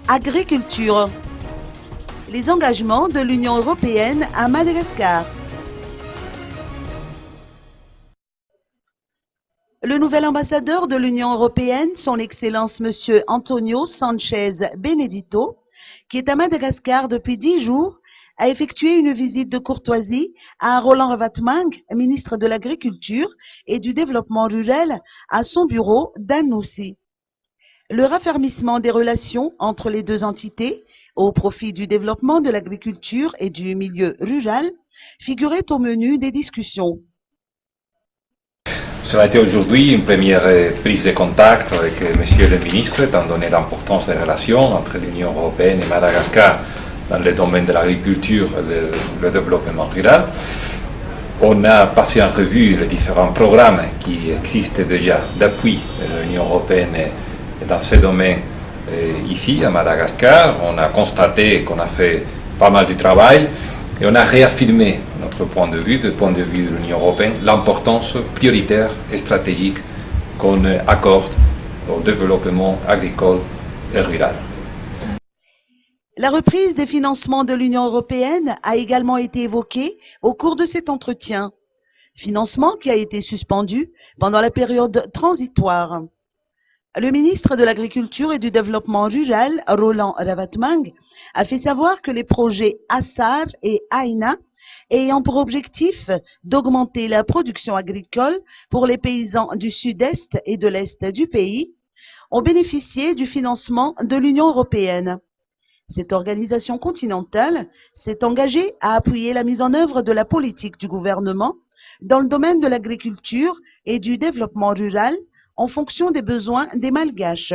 Agriculture. Les engagements de l'Union européenne à Madagascar. Le nouvel ambassadeur de l'Union européenne, son Excellence Monsieur Antonio Sanchez Benedito, qui est à Madagascar depuis 10 jours, a effectué une visite de courtoisie à Roland Ravatmang, ministre de l'Agriculture et du Développement rural, à son bureau d'Anoussi. Le raffermissement des relations entre les deux entités, au profit du développement de l'agriculture et du milieu rural, figurait au menu des discussions. Cela a été aujourd'hui une première prise de contact avec Monsieur le ministre, étant donné l'importance des relations entre l'Union européenne et Madagascar dans le domaine de l'agriculture et le développement rural. On a passé en revue les différents programmes qui existent déjà d'appui de l'Union européenne dans ce domaine ici à Madagascar. On a constaté qu'on a fait pas mal de travail et on a réaffirmé notre point de vue, du point de vue de l'Union européenne, l'importance prioritaire et stratégique qu'on accorde au développement agricole et rural. La reprise des financements de l'Union européenne a également été évoquée au cours de cet entretien. Financement qui a été suspendu pendant la période transitoire. Le ministre de l'Agriculture et du Développement rural, Roland Ravatmang, a fait savoir que les projets ASAR et AINA, ayant pour objectif d'augmenter la production agricole pour les paysans du sud-est et de l'est du pays, ont bénéficié du financement de l'Union européenne. Cette organisation continentale s'est engagée à appuyer la mise en œuvre de la politique du gouvernement dans le domaine de l'agriculture et du développement rural en fonction des besoins des Malgaches.